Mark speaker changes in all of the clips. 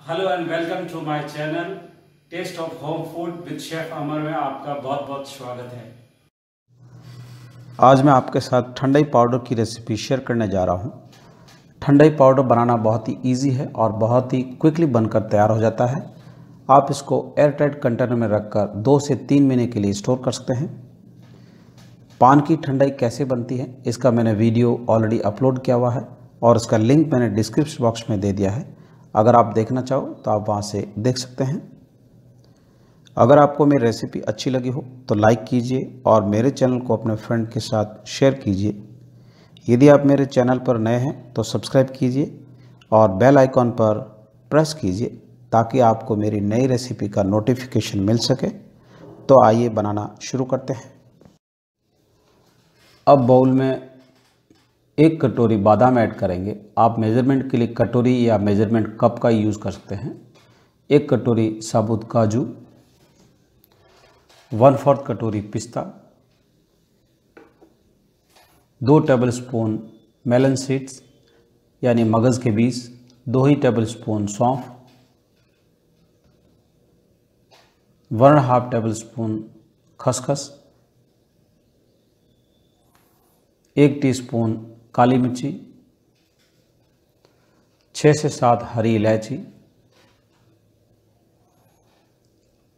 Speaker 1: Hello and welcome to my channel taste of home food with chef Amar में आपका बहुत बहुत स्वागत है।
Speaker 2: आज मैं आपके साथ ठंडाई पाउडर की रेसिपी शेयर करने जा रहा हूँ। ठंडाई पाउडर बनाना बहुत ही इजी है और बहुत ही क्विकली बनकर तैयार हो जाता है। आप इसको एयर टाइट कंटेनर में रखकर 2 से 3 महीने के लिए स्टोर कर सकते हैं। पान की ठंडाई कैसे बनती है इसका मैंने वीडियो ऑलरेडी अपलोड किया हुआ है और इसका लिंक मैंने डिस्क्रिप्शन बॉक्स में दे दिया है। अगर आप देखना चाहो तो आप वहाँ से देख सकते हैं। अगर आपको मेरी रेसिपी अच्छी लगी हो तो लाइक कीजिए और मेरे चैनल को अपने फ्रेंड के साथ शेयर कीजिए। यदि आप मेरे चैनल पर नए हैं तो सब्सक्राइब कीजिए और बेल आइकॉन पर प्रेस कीजिए ताकि आपको मेरी नई रेसिपी का नोटिफिकेशन मिल सके। तो आइए बनाना शुरू करते हैं। अब बाउल में 1 कटोरी बादाम ऐड करेंगे। आप मेज़रमेंट के लिए कटोरी या मेज़रमेंट कप का यूज़ कर सकते हैं। 1 कटोरी साबुत काजू, 1/4 कटोरी पिस्ता, 2 टेबलस्पून मेलन सीड्स यानी मगज़ के बीज, 2 ही टेबलस्पून सौंफ, 1.5 टेबलस्पून खसखस, 1 टीस्पून काली मिर्ची, 6 से 7 हरी इलायची,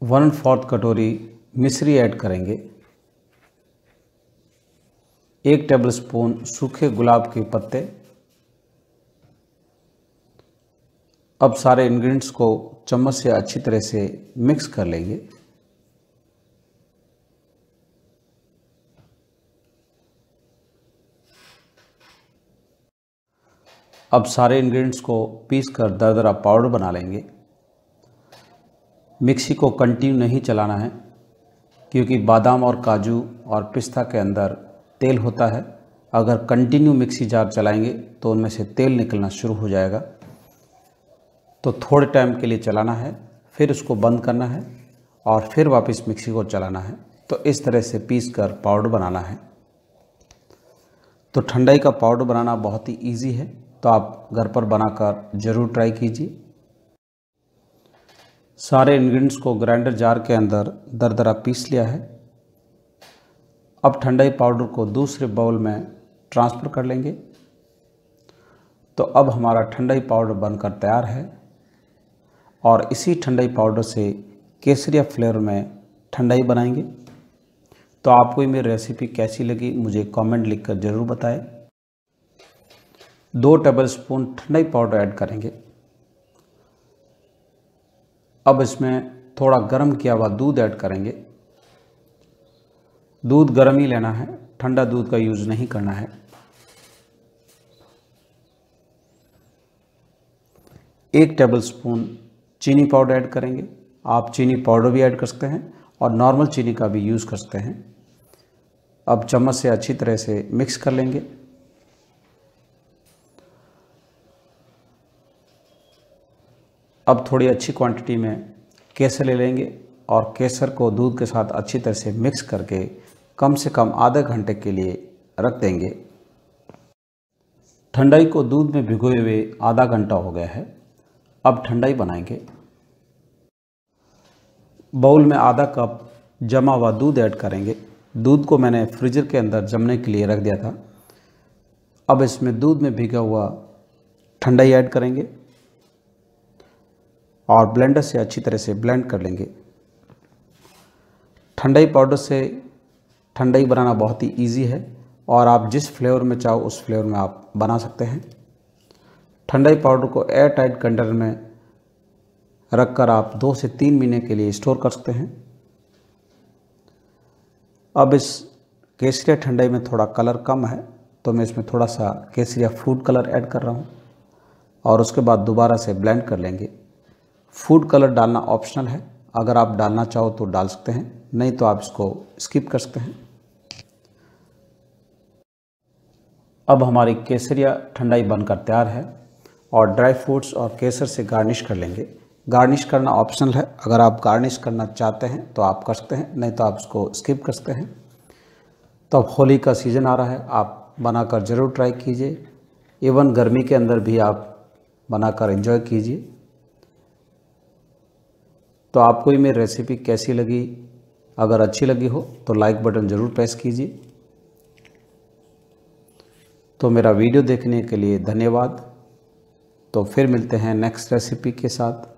Speaker 2: 1/4 कटोरी मिश्री ऐड करेंगे, 1 टेबलस्पून सूखे गुलाब के पत्ते। अब सारे इंग्रेडिएंट्स को चम्मच से अच्छी तरह से मिक्स कर लेंगे। अब सारे इंग्रेडिएंट्स को पीसकर दरदरा पाउडर बना लेंगे। मिक्सी को कंटिन्यू नहीं चलाना है क्योंकि बादाम और काजू और पिस्ता के अंदर तेल होता है। अगर कंटिन्यू मिक्सी जार चलाएंगे तो उनमें से तेल निकलना शुरू हो जाएगा। तो थोड़े टाइम के लिए चलाना है, फिर उसको बंद करना है और फिर वापस मिक्सी को चलाना है। तो इस तरह से पीसकर पाउडर बनाना है। तो ठंडाई का पाउडर बनाना बहुत ही ईजी है, तो आप घर पर बनाकर ज़रूर ट्राई कीजिए। सारे इंग्रेडिएंट्स को ग्राइंडर जार के अंदर दरदरा पीस लिया है। अब ठंडाई पाउडर को दूसरे बाउल में ट्रांसफ़र कर लेंगे। तो अब हमारा ठंडाई पाउडर बनकर तैयार है और इसी ठंडाई पाउडर से केसरिया फ्लेवर में ठंडाई बनाएंगे। तो आपको मेरी रेसिपी कैसी लगी मुझे कमेंट लिखकर ज़रूर बताएं। 2 टेबलस्पून ठंडाई पाउडर ऐड करेंगे। अब इसमें थोड़ा गर्म किया हुआ दूध ऐड करेंगे। दूध गर्म ही लेना है, ठंडा दूध का यूज़ नहीं करना है। 1 टेबलस्पून चीनी पाउडर ऐड करेंगे। आप चीनी पाउडर भी ऐड कर सकते हैं और नॉर्मल चीनी का भी यूज़ कर सकते हैं। अब चम्मच से अच्छी तरह से मिक्स कर लेंगे। अब थोड़ी अच्छी क्वांटिटी में केसर ले लेंगे और केसर को दूध के साथ अच्छी तरह से मिक्स करके कम से कम आधे घंटे के लिए रख देंगे। ठंडाई को दूध में भिगोए हुए आधा घंटा हो गया है। अब ठंडाई बनाएंगे। बाउल में आधा कप जमा हुआ दूध ऐड करेंगे। दूध को मैंने फ्रीजर के अंदर जमने के लिए रख दिया था। अब इसमें दूध में भिगा हुआ ठंडाई ऐड करेंगे और ब्लेंडर से अच्छी तरह से ब्लेंड कर लेंगे। ठंडाई पाउडर से ठंडाई बनाना बहुत ही इजी है और आप जिस फ्लेवर में चाहो उस फ्लेवर में आप बना सकते हैं। ठंडाई पाउडर को एयर टाइट कंटेनर में रखकर आप 2 से 3 महीने के लिए स्टोर कर सकते हैं। अब इस केसरिया ठंडाई में थोड़ा कलर कम है तो मैं इसमें थोड़ा सा केसरिया फूड कलर ऐड कर रहा हूँ और उसके बाद दोबारा से ब्लेंड कर लेंगे। फूड कलर डालना ऑप्शनल है, अगर आप डालना चाहो तो डाल सकते हैं, नहीं तो आप इसको स्किप कर सकते हैं। अब हमारी केसरिया ठंडाई बनकर तैयार है और ड्राई फ्रूट्स और केसर से गार्निश कर लेंगे। गार्निश करना ऑप्शनल है, अगर आप गार्निश करना चाहते हैं तो आप कर सकते हैं, नहीं तो आप इसको स्किप कर सकते हैं। तो अब होली का सीज़न आ रहा है, आप बनाकर ज़रूर ट्राई कीजिए। इवन गर्मी के अंदर भी आप बनाकर एंजॉय कीजिए। तो आपको ये मेरी रेसिपी कैसी लगी? अगर अच्छी लगी हो तो लाइक बटन ज़रूर प्रेस कीजिए। तो मेरा वीडियो देखने के लिए धन्यवाद। तो फिर मिलते हैं नेक्स्ट रेसिपी के साथ।